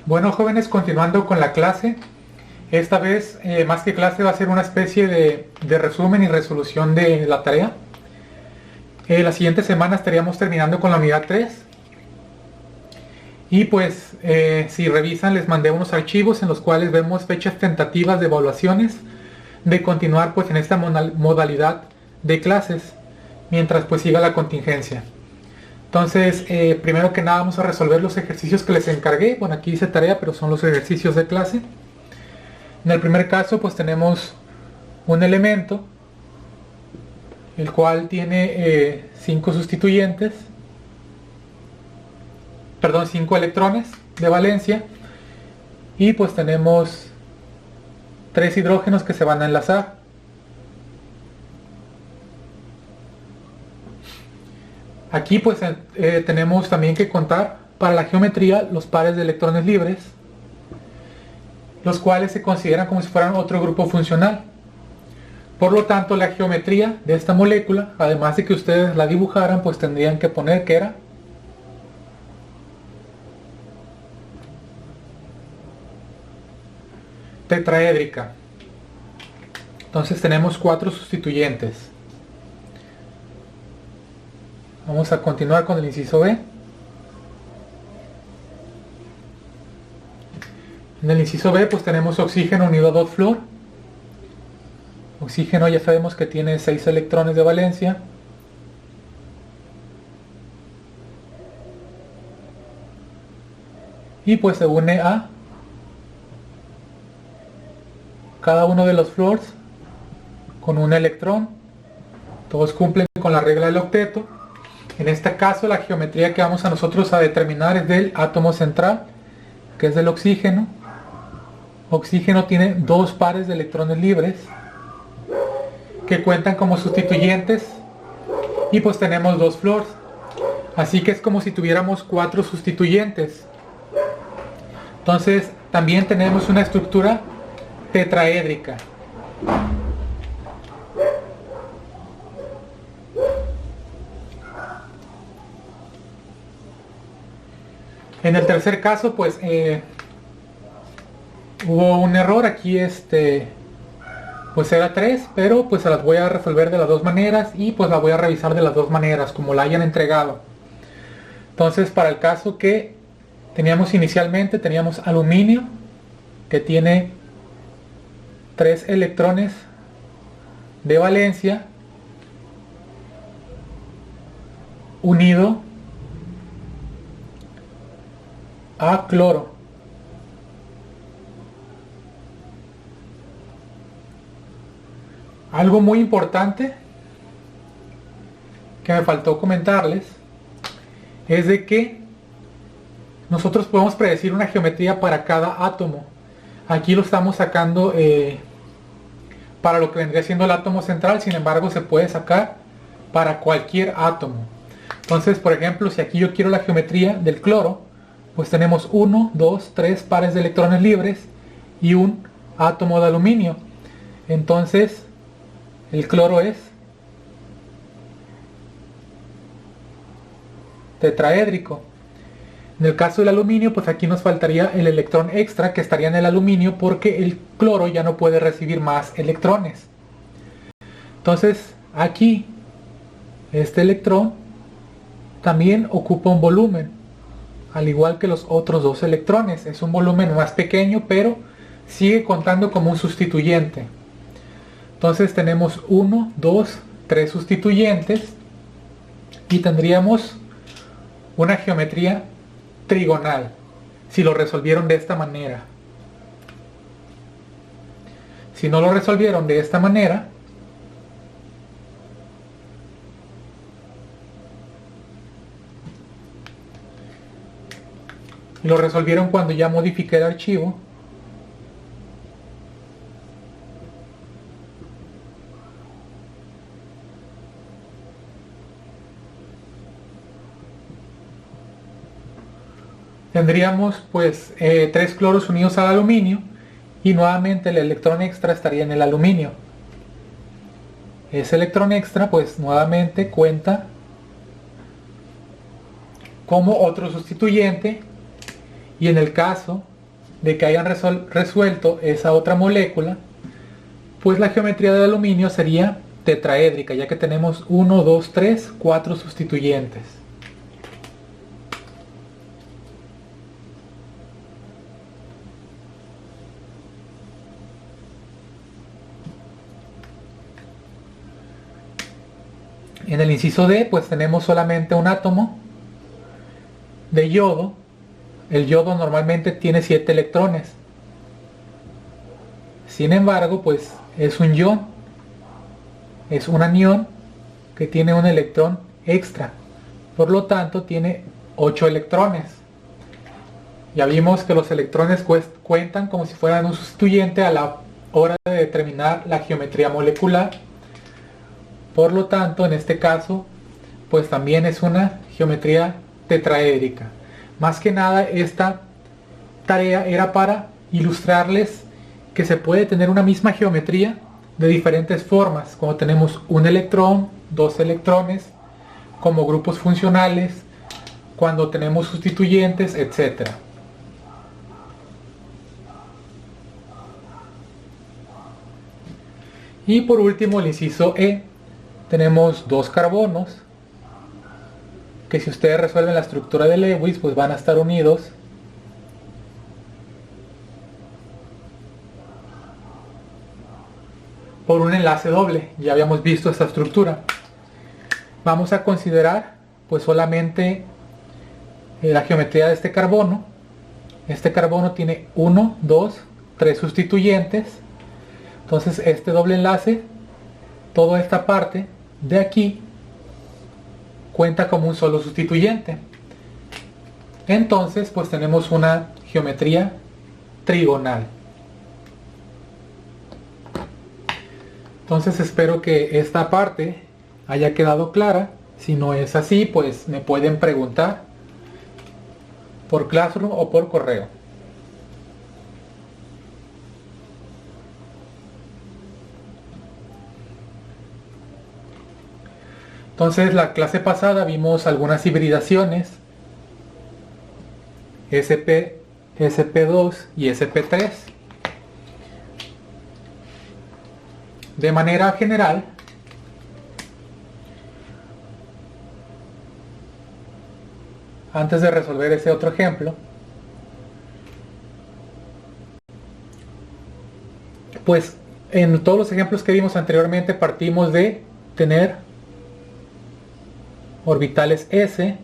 Bueno, jóvenes, continuando con la clase, esta vez más que clase va a ser una especie de resumen y resolución de la tarea. La siguiente semana estaríamos terminando con la unidad 3 y pues si revisan les mandé unos archivos en los cuales vemos fechas tentativas de evaluaciones de continuar pues en esta modalidad de clases mientras pues siga la contingencia. Entonces, primero que nada vamos a resolver los ejercicios que les encargué. Bueno, aquí dice tarea, pero son los ejercicios de clase. En el primer caso, pues tenemos un elemento, el cual tiene 5 sustituyentes, perdón, 5 electrones de valencia, y pues tenemos 3 hidrógenos que se van a enlazar. Aquí pues tenemos también que contar para la geometría los pares de electrones libres, los cuales se consideran como si fueran otro grupo funcional. Por lo tanto, la geometría de esta molécula, además de que ustedes la dibujaran, pues tendrían que poner que era tetraédrica. Entonces tenemos 4 sustituyentes. Vamos a continuar con el inciso B. En el inciso B pues tenemos oxígeno unido a 2-fluor. Oxígeno ya sabemos que tiene 6 electrones de valencia. Y pues se une a cada uno de los fluors con un electrón. Todos cumplen con la regla del octeto. En este caso la geometría que vamos a nosotros a determinar es del átomo central, que es del oxígeno. Oxígeno tiene 2 pares de electrones libres que cuentan como sustituyentes y pues tenemos 2 fluors. Así que es como si tuviéramos 4 sustituyentes. Entonces también tenemos una estructura tetraédrica. En el tercer caso pues hubo un error aquí, pues era 3, pero pues se las voy a resolver de las dos maneras y pues la voy a revisar de las dos maneras como la hayan entregado. Entonces, para el caso que teníamos inicialmente, teníamos aluminio que tiene 3 electrones de valencia unido a cloro. Algo muy importante que me faltó comentarles es de que nosotros podemos predecir una geometría para cada átomo. Aquí lo estamos sacando para lo que vendría siendo el átomo central, sin embargo se puede sacar para cualquier átomo. Entonces, por ejemplo, si aquí yo quiero la geometría del cloro, pues tenemos 1, 2, 3 pares de electrones libres y un átomo de aluminio. Entonces, el cloro es tetraédrico. En el caso del aluminio, pues aquí nos faltaría el electrón extra que estaría en el aluminio porque el cloro ya no puede recibir más electrones. Entonces, aquí, este electrón también ocupa un volumen, al igual que los otros 2 electrones. Es un volumen más pequeño, pero sigue contando como un sustituyente. Entonces tenemos 1, 2, 3 sustituyentes y tendríamos una geometría trigonal si lo resolvieron de esta manera. Si no lo resolvieron de esta manera, lo resolvieron cuando ya modifiqué el archivo, tendríamos pues 3 cloros unidos al aluminio y nuevamente el electrón extra estaría en el aluminio. Ese electrón extra pues nuevamente cuenta como otro sustituyente y en el caso de que hayan resuelto esa otra molécula, pues la geometría del aluminio sería tetraédrica, ya que tenemos 1, 2, 3, 4 sustituyentes. En el inciso D, pues tenemos solamente un átomo de yodo. El yodo normalmente tiene 7 electrones. Sin embargo, pues es un ion. Es un anión que tiene un electrón extra. Por lo tanto, tiene 8 electrones. Ya vimos que los electrones cuentan como si fueran un sustituyente a la hora de determinar la geometría molecular. Por lo tanto, en este caso, pues también es una geometría tetraédrica. Más que nada, esta tarea era para ilustrarles que se puede tener una misma geometría de diferentes formas, como tenemos un electrón, 2 electrones, como grupos funcionales, cuando tenemos sustituyentes, etc. Y por último, el inciso E. Tenemos 2 carbonos que, si ustedes resuelven la estructura de Lewis, pues van a estar unidos por un enlace doble. Ya habíamos visto esta estructura. Vamos a considerar pues solamente la geometría de este carbono. Este carbono tiene 1, 2, 3 sustituyentes. Entonces este doble enlace, toda esta parte de aquí, cuenta como un solo sustituyente. Entonces pues tenemos una geometría trigonal. Entonces espero que esta parte haya quedado clara. Si no es así, pues me pueden preguntar por Classroom o por correo. Entonces, la clase pasada vimos algunas hibridaciones SP, SP2 y SP3. De manera general, antes de resolver ese otro ejemplo, pues en todos los ejemplos que vimos anteriormente partimos de tener orbitales S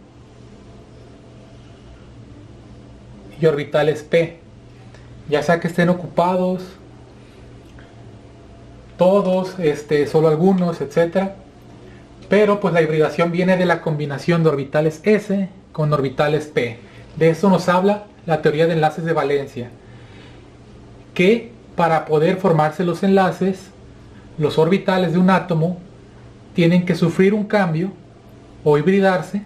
y orbitales P, ya sea que estén ocupados todos, solo algunos, etcétera. Pero pues la hibridación viene de la combinación de orbitales S con orbitales P. De eso nos habla la teoría de enlaces de valencia, que para poder formarse los enlaces, los orbitales de un átomo tienen que sufrir un cambio o hibridarse,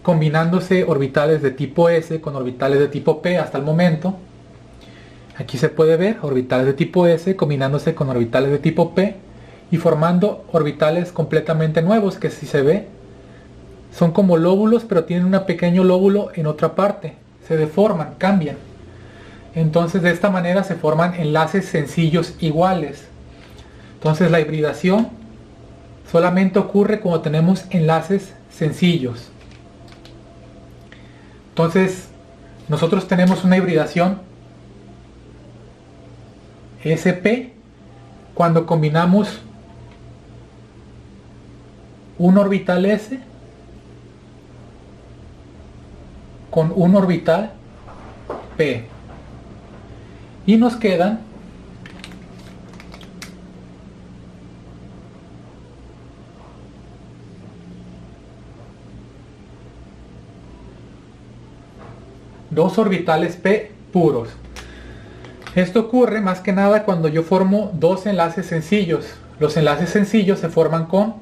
combinándose orbitales de tipo S con orbitales de tipo P hasta el momento. Aquí se puede ver orbitales de tipo S combinándose con orbitales de tipo P y formando orbitales completamente nuevos que, si se ve, son como lóbulos, pero tienen un pequeño lóbulo en otra parte. Se deforman, cambian. Entonces de esta manera se forman enlaces sencillos iguales. Entonces la hibridación solamente ocurre cuando tenemos enlaces sencillos. Entonces nosotros tenemos una hibridación SP cuando combinamos un orbital S con un orbital P, y nos quedan dos orbitales P puros. Esto ocurre más que nada cuando yo formo dos enlaces sencillos. Los enlaces sencillos se forman con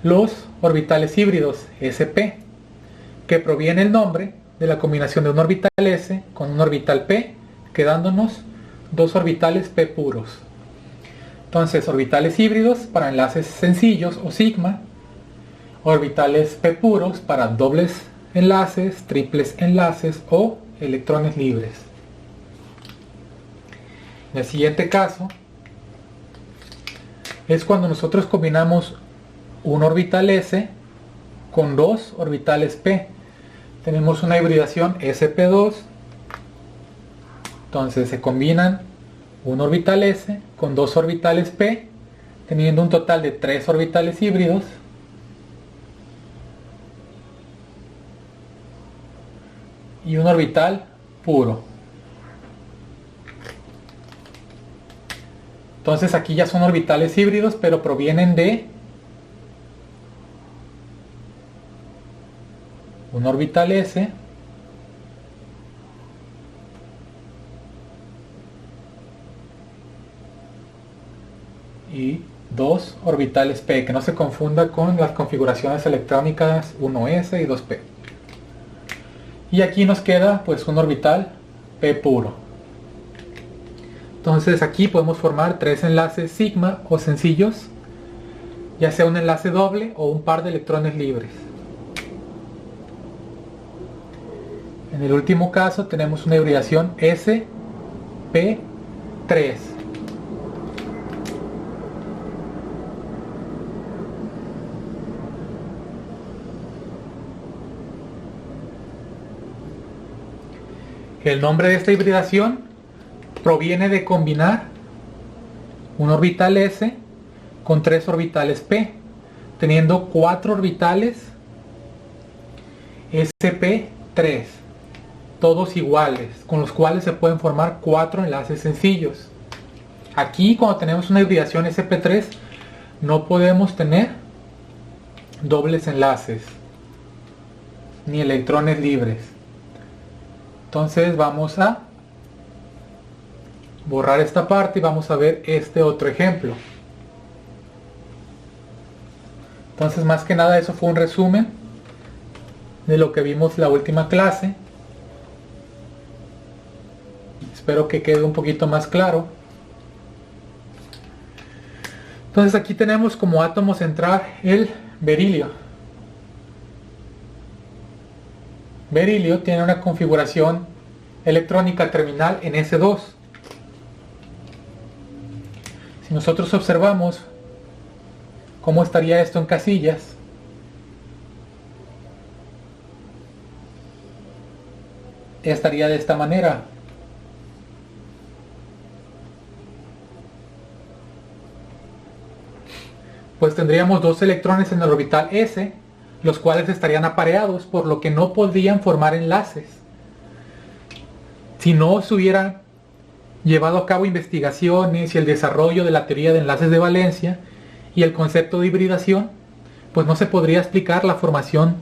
los orbitales híbridos SP, que proviene el nombre de la combinación de un orbital S con un orbital P, quedándonos dos orbitales P puros. Entonces, orbitales híbridos para enlaces sencillos o sigma, orbitales P puros para dobles enlaces, triples enlaces o electrones libres. En el siguiente caso es cuando nosotros combinamos un orbital s con dos orbitales p. Tenemos una hibridación sp2. Entonces se combinan un orbital s con dos orbitales p, teniendo un total de 3 orbitales híbridos. Y un orbital puro. Entonces aquí ya son orbitales híbridos, pero provienen de un orbital s y dos orbitales p, que no se confunda con las configuraciones electrónicas 1s y 2p. Y aquí nos queda pues un orbital p puro. Entonces aquí podemos formar 3 enlaces sigma o sencillos, ya sea un enlace doble o un par de electrones libres. En el último caso tenemos una hibridación sp3. El nombre de esta hibridación proviene de combinar un orbital s con 3 orbitales p, teniendo 4 orbitales sp3, todos iguales, con los cuales se pueden formar 4 enlaces sencillos. Aquí, cuando tenemos una hibridación sp3, no podemos tener dobles enlaces ni electrones libres. Entonces vamos a borrar esta parte y vamos a ver este otro ejemplo. Entonces, más que nada, eso fue un resumen de lo que vimos la última clase. Espero que quede un poquito más claro. Entonces aquí tenemos como átomo central el berilio. Berilio tiene una configuración electrónica terminal en S2. Si nosotros observamos cómo estaría esto en casillas, estaría de esta manera. Pues tendríamos 2 electrones en el orbital s, los cuales estarían apareados, por lo que no podrían formar enlaces. Si no se hubiera llevado a cabo investigaciones y el desarrollo de la teoría de enlaces de valencia y el concepto de hibridación, pues no se podría explicar la formación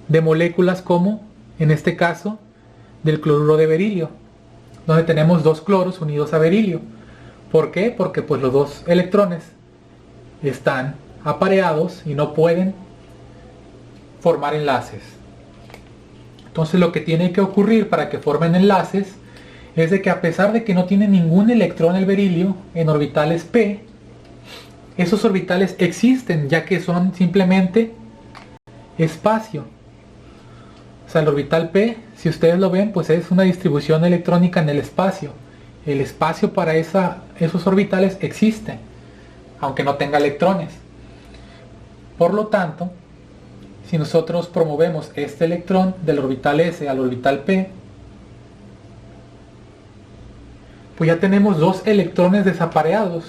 de moléculas como, en este caso, del cloruro de berilio, donde tenemos 2 cloros unidos a berilio. ¿Por qué? Porque pues los 2 electrones están apareados y no pueden formar enlaces. Entonces lo que tiene que ocurrir para que formen enlaces es de que, a pesar de que no tiene ningún electrón el berilio en orbitales p, esos orbitales existen, ya que son simplemente espacio. O sea, el orbital p, si ustedes lo ven, pues es una distribución electrónica en el espacio. El espacio para esos orbitales existe, aunque no tenga electrones. Por lo tanto, si nosotros promovemos este electrón del orbital s al orbital p, pues ya tenemos 2 electrones desapareados.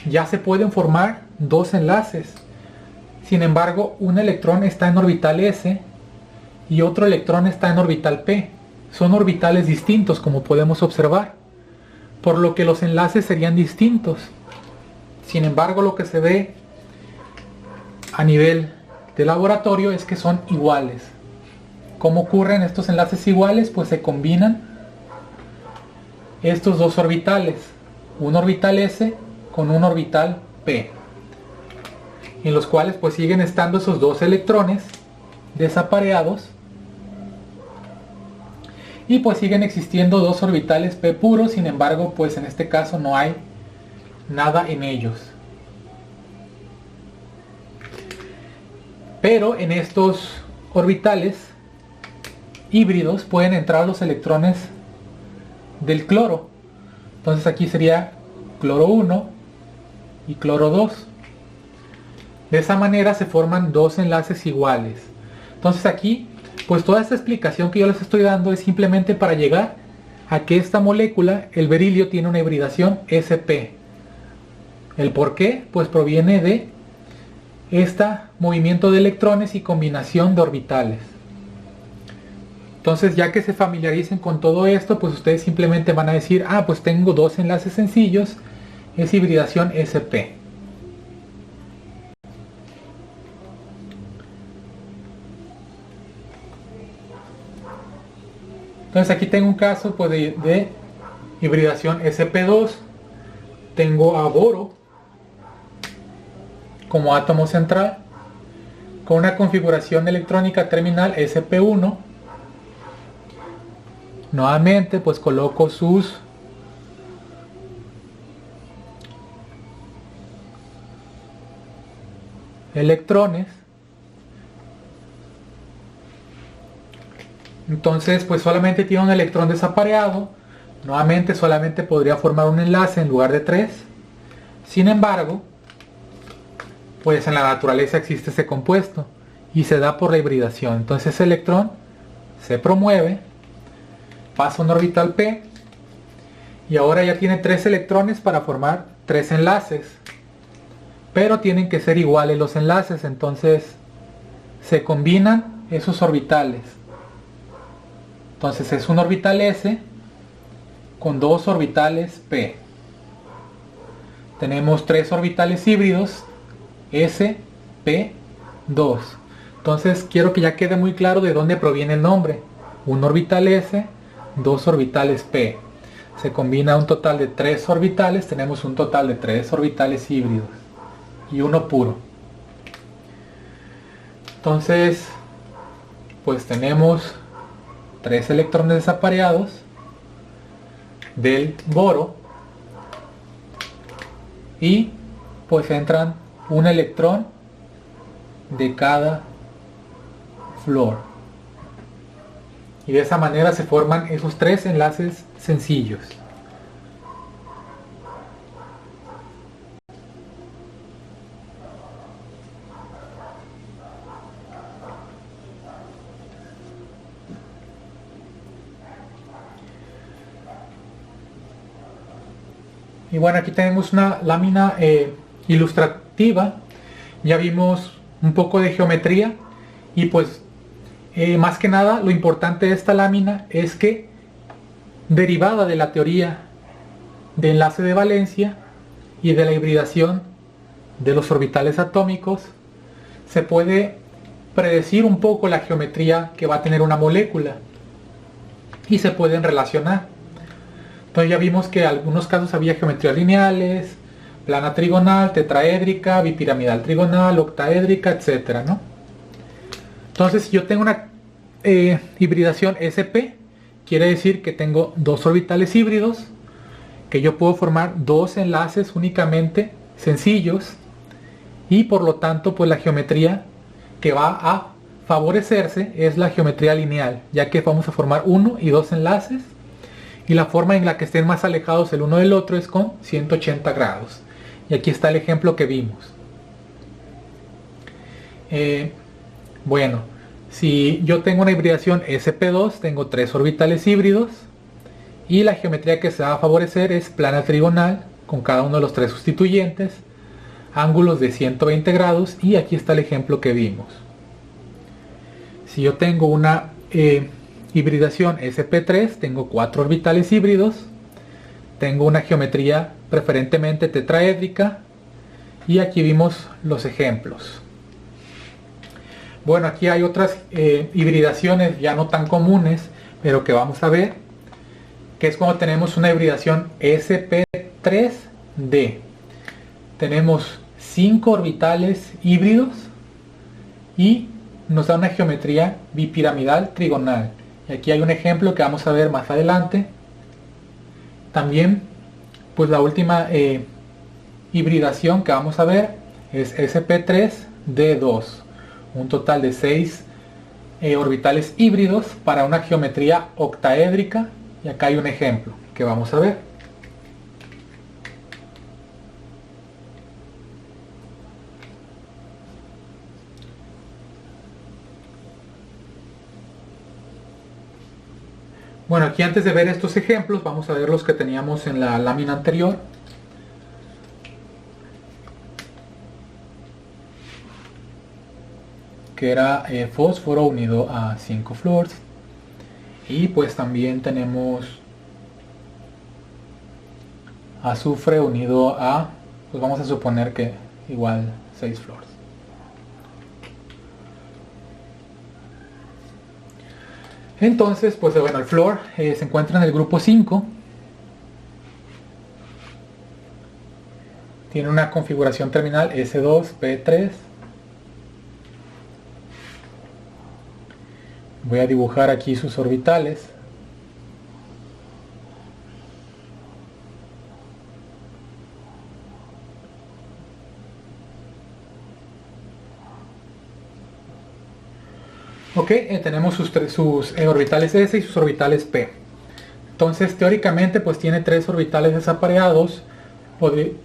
Ya se pueden formar 2 enlaces. Sin embargo, un electrón está en orbital s y otro electrón está en orbital p. Son orbitales distintos, como podemos observar, por lo que los enlaces serían distintos. Sin embargo, lo que se ve a nivel de laboratorio es que son iguales. ¿Cómo ocurren estos enlaces iguales? Pues se combinan estos 2 orbitales, un orbital s con un orbital p, en los cuales pues siguen estando esos 2 electrones desapareados, y pues siguen existiendo 2 orbitales p puros. Sin embargo, pues en este caso no hay nada en ellos. Pero en estos orbitales híbridos pueden entrar los electrones del cloro, Entonces aquí sería cloro 1 y cloro 2. De esa manera se forman dos enlaces iguales. Entonces aquí, pues toda esta explicación que yo les estoy dando es simplemente para llegar a que esta molécula, el berilio, tiene una hibridación sp. ¿El por qué? Pues proviene de este movimiento de electrones y combinación de orbitales. Entonces, ya que se familiaricen con todo esto, pues ustedes simplemente van a decir, ah, pues tengo dos enlaces sencillos, es hibridación sp. Entonces aquí tengo un caso pues, de hibridación sp2. Tengo a boro como átomo central con una configuración electrónica terminal sp1. Nuevamente pues coloco sus electrones. Entonces pues solamente tiene un electrón desapareado. Nuevamente solamente podría formar un enlace en lugar de 3. Sin embargo, pues en la naturaleza existe ese compuesto y se da por la hibridación. Entonces ese electrón se promueve, pasa un orbital p y ahora ya tiene 3 electrones para formar 3 enlaces. Pero tienen que ser iguales los enlaces, entonces se combinan esos orbitales. Entonces es un orbital s con 2 orbitales p. Tenemos 3 orbitales híbridos s, p, 2. Entonces quiero que ya quede muy claro de dónde proviene el nombre. Un orbital s, 2 orbitales p. Se combina un total de 3 orbitales, tenemos un total de 3 orbitales híbridos y uno puro. Entonces, pues tenemos 3 electrones desapareados del boro y pues entran un electrón de cada flor y de esa manera se forman esos 3 enlaces sencillos. Y bueno, aquí tenemos una lámina ilustrativa. Ya vimos un poco de geometría y pues más que nada lo importante de esta lámina es que, derivada de la teoría de enlace de valencia y de la hibridación de los orbitales atómicos, se puede predecir un poco la geometría que va a tener una molécula y se pueden relacionar. Entonces ya vimos que en algunos casos había geometrías lineales, plana trigonal, tetraédrica, bipiramidal trigonal, octaédrica, etcétera, ¿no? Entonces, si yo tengo una hibridación sp, quiere decir que tengo 2 orbitales híbridos, que yo puedo formar 2 enlaces únicamente sencillos, y por lo tanto, pues la geometría que va a favorecerse es la geometría lineal, ya que vamos a formar 1 y 2 enlaces, y la forma en la que estén más alejados el uno del otro es con 180 grados. Y aquí está el ejemplo que vimos. Bueno, si yo tengo una hibridación sp2, tengo 3 orbitales híbridos y la geometría que se va a favorecer es plana trigonal con cada uno de los 3 sustituyentes, ángulos de 120 grados, y aquí está el ejemplo que vimos. Si yo tengo una hibridación sp3, tengo 4 orbitales híbridos, tengo una geometría preferentemente tetraédrica y aquí vimos los ejemplos. Bueno, aquí hay otras hibridaciones ya no tan comunes, pero que vamos a ver, que es cuando tenemos una hibridación sp3d. Tenemos 5 orbitales híbridos y nos da una geometría bipiramidal trigonal. Y aquí hay un ejemplo que vamos a ver más adelante. También, pues la última hibridación que vamos a ver es sp3d2. Un total de 6 orbitales híbridos para una geometría octaédrica. Y acá hay un ejemplo que vamos a ver. Bueno, aquí antes de ver estos ejemplos, vamos a ver los que teníamos en la lámina anterior. Que era fósforo unido a 5 fluors. Y pues también tenemos azufre unido a, pues vamos a suponer que igual 6 fluors. Entonces, pues bueno, el flúor se encuentra en el grupo 5. Tiene una configuración terminal S2P3. Voy a dibujar aquí sus orbitales. Ok, tenemos sus orbitales S y sus orbitales P. Entonces, teóricamente, pues tiene 3 orbitales desapareados,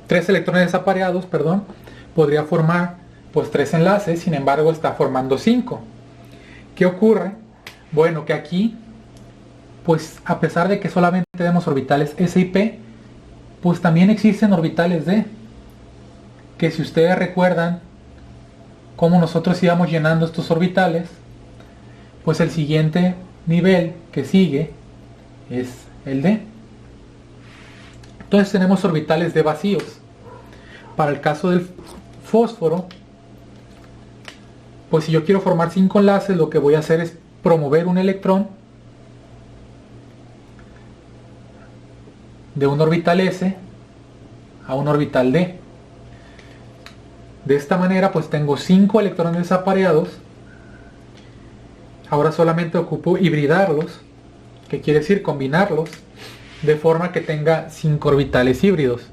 3 electrones desapareados, perdón. Podría formar pues 3 enlaces, sin embargo está formando 5. ¿Qué ocurre? Bueno, que aquí, pues a pesar de que solamente tenemos orbitales S y P, pues también existen orbitales D, que si ustedes recuerdan cómo nosotros íbamos llenando estos orbitales, pues el siguiente nivel que sigue es el D. Entonces tenemos orbitales D vacíos. Para el caso del fósforo, pues si yo quiero formar 5 enlaces, lo que voy a hacer es promover un electrón de un orbital S a un orbital D. De esta manera pues tengo 5 electrones desapareados. Ahora solamente ocupo hibridarlos, que quiere decir combinarlos, de forma que tenga 5 orbitales híbridos.